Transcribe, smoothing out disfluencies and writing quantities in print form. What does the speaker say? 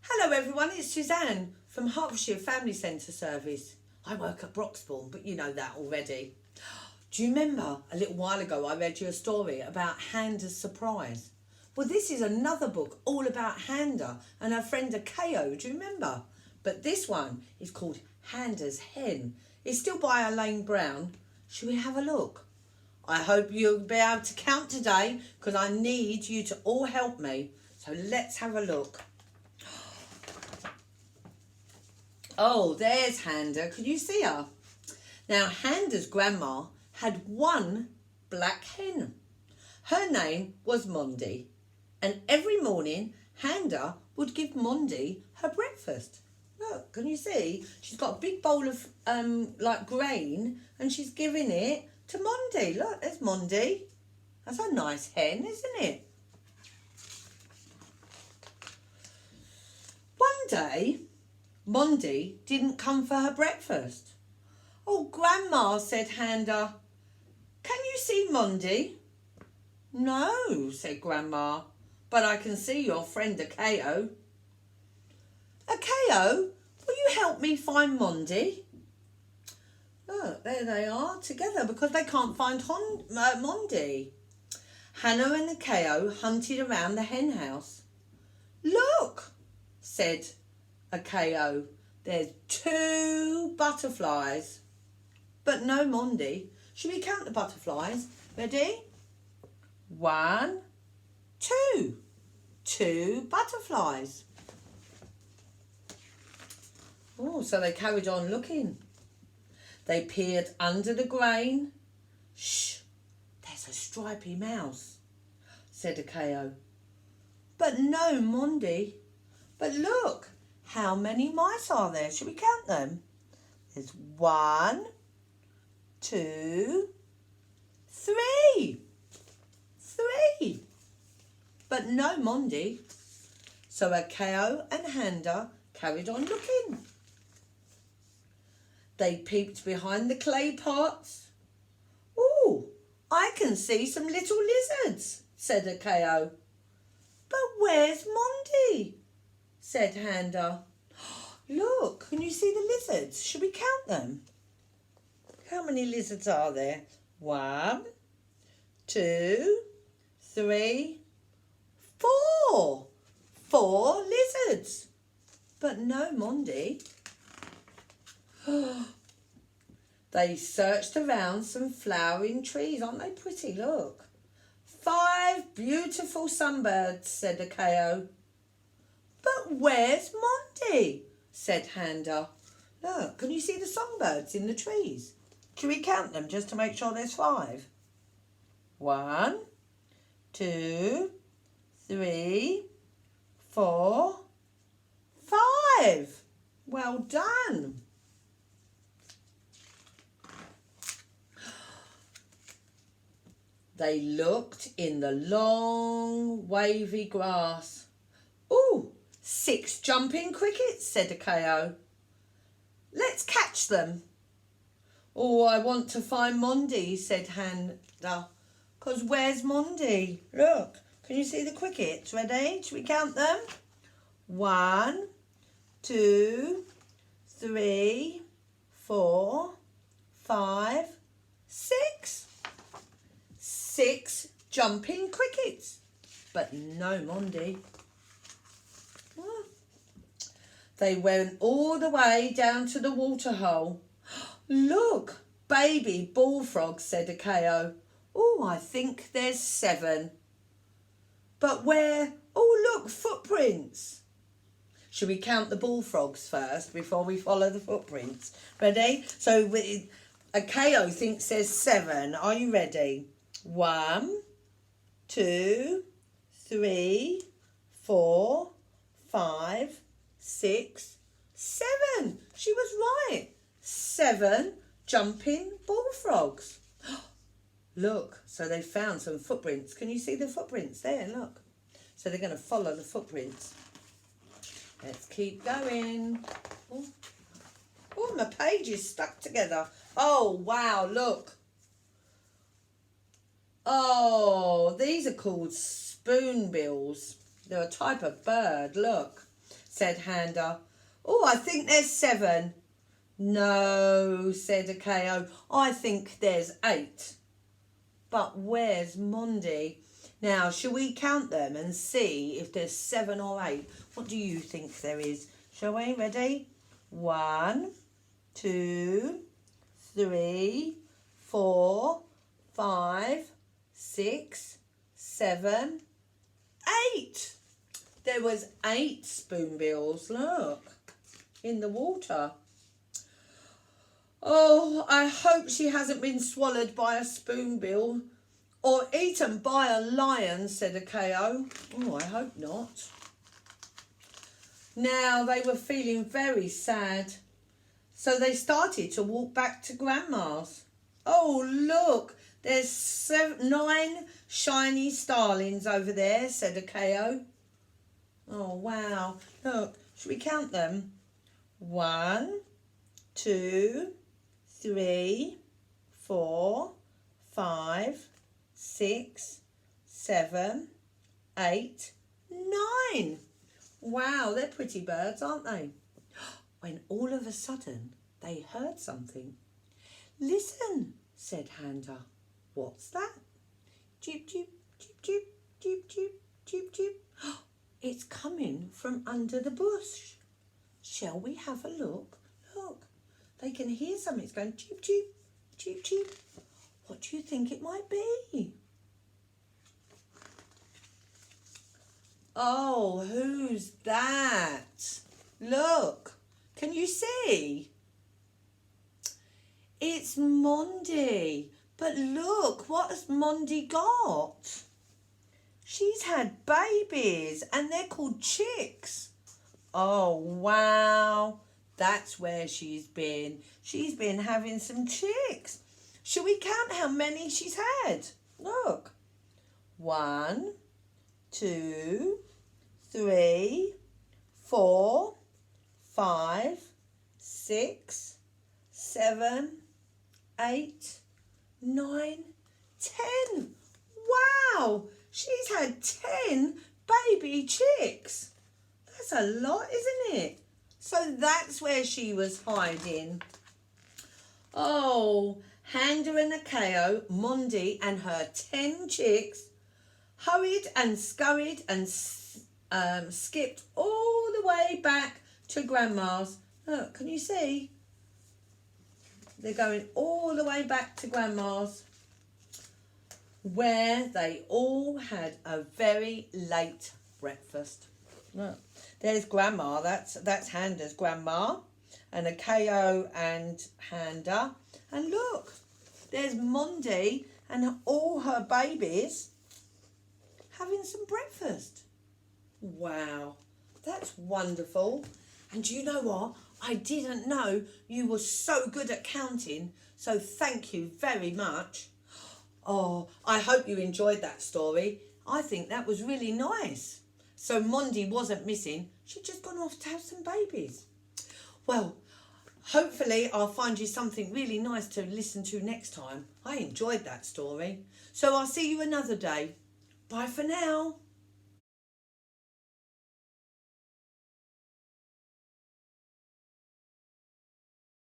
Hello everyone, it's Suzanne from Hertfordshire Family Centre Service. I work at Broxbourne, but you know that already. Do you remember a little while ago I read you a story about Handa's surprise? Well, this is another book all about Handa and her friend Akeo, do you remember? But this one is called Handa's Hen. It's still by Elaine Brown. Shall we have a look? I hope you'll be able to count today because I need you to all help me. So let's have a look. Oh, there's Handa. Can you see her? Now, Handa's grandma had one black hen. Her name was Mondi. And every morning, Handa would give Mondi her breakfast. Look, can you see? She's got a big bowl of like grain and she's giving it to Mondi. Look, there's Mondi. That's a nice hen, isn't it? One day, Mondi didn't come for her breakfast. Oh, Grandma, said Handa. Can you see Mondi? No, said Grandma, but I can see your friend Akeo. Akeo, will you help me find Mondi? Look, there they are together because they can't find Mondi. Hannah and Akeo hunted around the hen house. Look, said Akeo, there's 2 butterflies, but no Mondi. Should we count the butterflies? Ready? 1, 2. 2 butterflies. Oh, so they carried on looking. They peered under the grain. Shh, there's a stripy mouse, said Akeo. But no Mondi. But look, how many mice are there? Should we count them? There's 1, 2, 3. 3. But no Mondi. So Akeo and Handa carried on looking. They peeped behind the clay pots. Oh, I can see some little lizards, said Akeo. But where's Mondi? Said Handa. Look, can you see the lizards? Should we count them? How many lizards are there? 1, 2, 3, 4. 4 lizards. But no Mondi. They searched around some flowering trees. Aren't they pretty? Look. 5 beautiful sunbirds, said Akeo. But where's Mondi? Said Handa. Look, can you see the songbirds in the trees? Should we count them just to make sure there's 5? 1, 2, 3, 4, 5. Well done. They looked in the long, wavy grass. Ooh, 6 jumping crickets, said Akeo. Let's catch them. Oh, I want to find Mondi, said Handa. 'Cause where's Mondi? Look, can you see the crickets? Ready? Should we count them? 1, 2, 3, 4, 5, 6. 6 jumping crickets, but no Mondi. They went all the way down to the waterhole. Look, baby bullfrogs, said Akeo. Oh, I think there's 7. But where? Oh, look, footprints. Should we count the bullfrogs first before we follow the footprints? Ready? So Akeo thinks there's 7. Are you ready? 1, 2, 3, 4, 5, 6, 7. She was right. 7 jumping bullfrogs. Look, so they found some footprints. Can you see the footprints there? Look. So they're going to follow the footprints. Let's keep going. Oh, my page is stuck together. Oh, wow, look. Oh, these are called spoonbills. They're a type of bird, look. said Handa. Oh, I think there's 7. No, said Akeo. I think there's 8. But where's Mondi? Now, shall we count them and see if there's 7 or 8? What do you think there is? Shall we? Ready? 1, 2, 3, 4, 5, 6, 7, 8. There was 8 spoonbills, look, in the water. Oh, I hope she hasn't been swallowed by a spoonbill or eaten by a lion, said Akeo. Oh, I hope not. Now they were feeling very sad, so they started to walk back to Grandma's. Oh, look, there's 9 shiny starlings over there, said Akeo. Oh, wow. Look, should we count them? 1, 2, 3, 4, 5, 6, 7, 8, 9. Wow, they're pretty birds, aren't they? When all of a sudden they heard something. Listen, said Handa. What's that? Cheep, cheep, cheep, cheep, cheep, cheep, cheep, cheep. It's coming from under the bush. Shall we have a look? Look, they can hear something. It's going cheep, cheep, cheep, cheep. What do you think it might be? Oh, who's that? Look, can you see? It's Mondi. But look, what has Mondi got? She's had babies and they're called chicks. Oh, wow. That's where she's been. She's been having some chicks. Shall we count how many she's had? Look. 1, 2, 3, 4, 5, 6, 7, 8, 9, 10. Wow, she's had 10 baby chicks. That's a lot, isn't it? So that's where she was hiding. Oh, Handa and Akeo, Mondi and her 10 chicks hurried and scurried and skipped all the way back to Grandma's. Look, can you see? They're going all the way back to Grandma's, where they all had a very late breakfast. Look, there's Grandma. That's Handa's grandma, and Akeo and Handa. And look, there's Mondi and all her babies having some breakfast. Wow, that's wonderful. And you know what? I didn't know you were so good at counting, so thank you very much. Oh, I hope you enjoyed that story. I think that was really nice. So Mondi wasn't missing. She'd just gone off to have some babies. Well, hopefully I'll find you something really nice to listen to next time. I enjoyed that story. So I'll see you another day. Bye for now.